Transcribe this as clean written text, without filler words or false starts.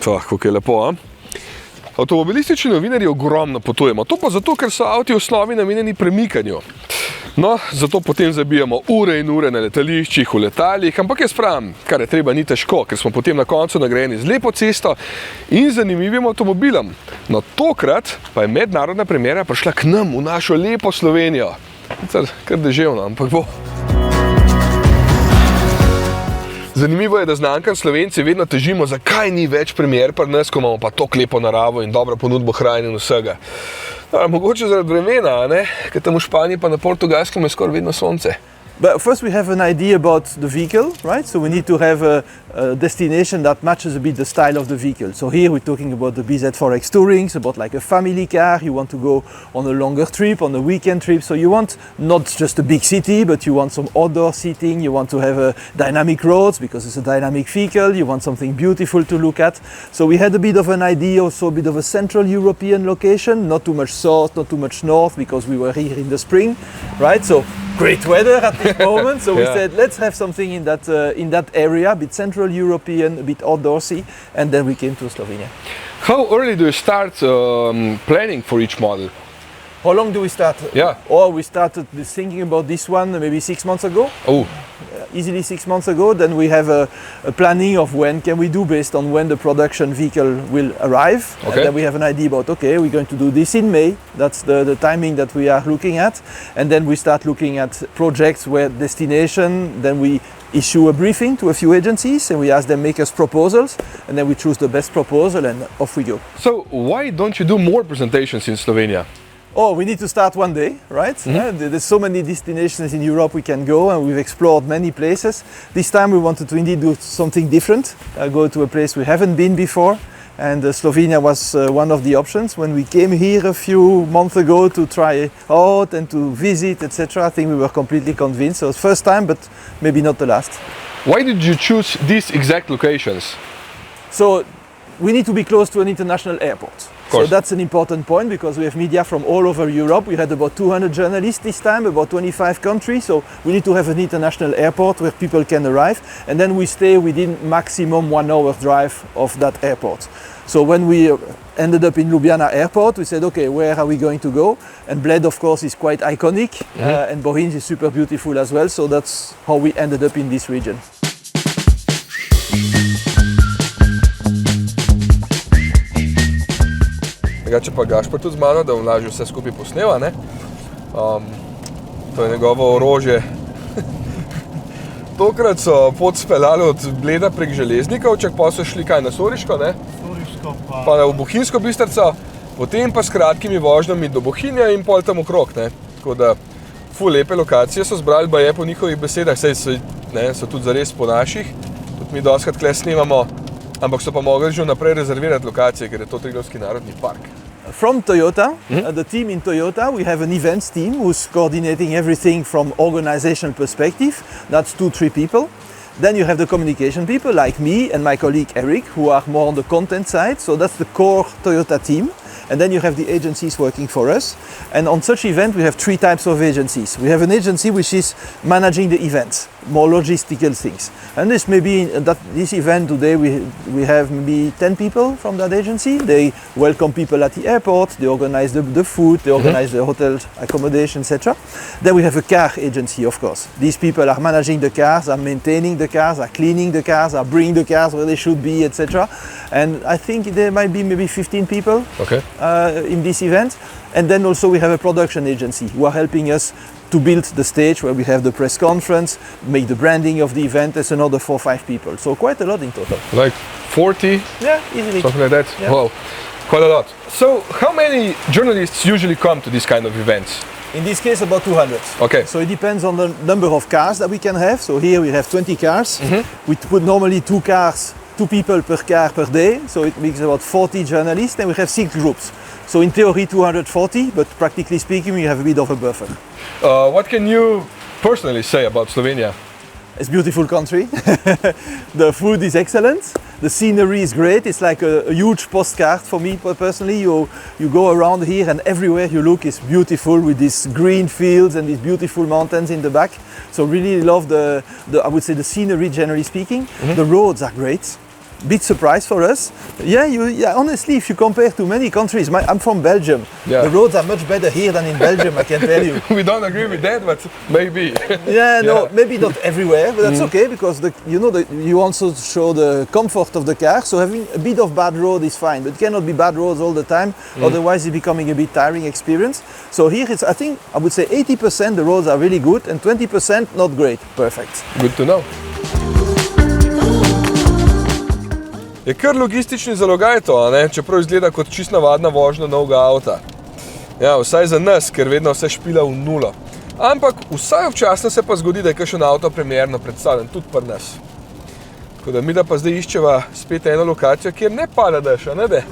Kako je lepo, a? Avtomobilistični novinarji ogromno potujemo. To pa zato, ker so avti v osnovi namenjeni premikanju. No, zato potem zabijamo ure in ure na letališčih, v letalih, ampak jaz pravim, kar je treba, ni težko, ker smo potem na koncu nagrajeni z lepo cesto in zanimivim avtomobilom. No, tokrat pa je mednarodna premiera prišla k nam v našo lepo Slovenijo. Kar deževno, ampak bo. Zanimivo je, da znamkam Slovenci vedno težimo, zakaj ni več premier pri nas, ko imamo pa tako lepo naravo in dobro ponudbo hrane in vsega. Mogoče zaradi vremena, ne? Ker tam v Španiji pa na Portugalskem je skoraj vedno sonce. But first we have an idea about the vehicle, right? So we need to have a destination that matches a bit the style of the vehicle. So here we're talking about the BZ4X Tourings, about like a family car. You want to go on a longer trip, on a weekend trip. So you want not just a big city, but you want some outdoor seating. You want to have dynamic roads because it's a dynamic vehicle. You want something beautiful to look at. So we had a bit of an idea, also a bit of a Central European location, not too much south, not too much north, because we were here in the spring, right? So great weather at this moment, so we said let's have something in that area, a bit Central European, a bit outdoorsy, and then we came to Slovenia. How early do you start planning for each model? How long do we start? Yeah. Oh, we started thinking about this one maybe 6 months ago. Oh. Easily 6 months ago. Then we have a planning of when can we do based on when the production vehicle will arrive. Okay. And then we have an idea about, okay, we're going to do this in May. That's the timing that we are looking at. And then we start looking at projects where destination, then we issue a briefing to a few agencies and we ask them make us proposals and then we choose the best proposal and off we go. So why don't you do more presentations in Slovenia? Oh, we need to start one day, right? Mm-hmm. There's so many destinations in Europe we can go and we've explored many places. This time we wanted to indeed do something different, go to a place we haven't been before, and Slovenia was one of the options. When we came here a few months ago to try out and to visit, etc., I think we were completely convinced. So it was first time, but maybe not the last. Why did you choose these exact locations? So we need to be close to an international airport. So that's an important point because we have media from all over Europe. We had about 200 journalists this time, about 25 countries. So we need to have an international airport where people can arrive. And then we stay within maximum 1 hour drive of that airport. So when we ended up in Ljubljana airport, we said, okay, where are we going to go? And Bled, of course, is quite iconic. And Bohinj is super beautiful as well. So that's how we ended up in this region. Drugače pa Gašper tudi z mano, da bom lažje vse skupaj posneva, ne? To je njegovo orožje. Tokrat so pot speljali od Bleda prek Železnikovček, pa so šli kaj na Soriško, ne? Soriško pa v Bohinjsko Bistrico, potem pa s kratkimi vožnjami do Bohinja in pol tam okrog, ne? Tako da ful lepe lokacije so zbrali, baje po njihovih besedah, saj so tudi zares po naših, tudi mi dostikrat tule snemamo, ampak so pa mogli že vnaprej rezervirati lokacije, ker je to Triglavski narodni park. From Toyota, the team in Toyota, we have an events team who's coordinating everything from organizational perspective. That's 2-3 people. Then you have the communication people like me and my colleague Eric, who are more on the content side. So that's the core Toyota team. And then you have the agencies working for us. And on such event, we have 3 types of agencies. We have an agency which is managing the events, more logistical things. And this maybe this event today we have maybe 10 people from that agency. They welcome people at the airport, they organize the food, they organize the hotel accommodation, etc. Then we have a car agency, of course. These people are managing the cars, are maintaining the cars, are cleaning the cars, are bringing the cars where they should be, etc. And I think there might be maybe 15 people in this event. And then also we have a production agency who are helping us to build the stage where we have the press conference, make the branding of the event. There's another 4 or 5 people. So quite a lot in total. Like 40? Yeah, easily. Something like that? Yeah. Wow, quite a lot. So how many journalists usually come to these kind of events? In this case, about 200. Okay. So it depends on the number of cars that we can have. So here we have 20 cars. We put normally 2 cars, 2 people per car per day. So it makes about 40 journalists, and we have 6 groups. So in theory 240, but practically speaking we have a bit of a buffer. What can you personally say about Slovenia? It's a beautiful country. The food is excellent. The scenery is great. It's like a huge postcard for me personally. You go around here and everywhere you look is beautiful with these green fields and these beautiful mountains in the back. So really love I would say the scenery generally speaking. The roads are great. bit surprise for us. Yeah, honestly, if you compare to many countries, I'm from Belgium. Yeah. The roads are much better here than in Belgium, I can tell you. We don't agree with that, but maybe. No, maybe not everywhere, but that's okay because you also show the comfort of the car. So having a bit of bad road is fine, but it cannot be bad roads all the time. Otherwise, it's becoming a bit tiring experience. So here, I would say 80% the roads are really good and 20% not great. Perfect. Good to know. Je kar logistični zalogaj to, ne? Čeprav izgleda kot čisto navadna vožnja novega avta. Ja, vsaj za nas, ker vedno vse špila v nulo. Ampak vsaj občasno se pa zgodi, da je kakšen avto premierno predstavljen, tudi pri nas. Tako da mi da pa zdaj iščeva spet eno lokacijo, kjer ne pada dež, a ne de?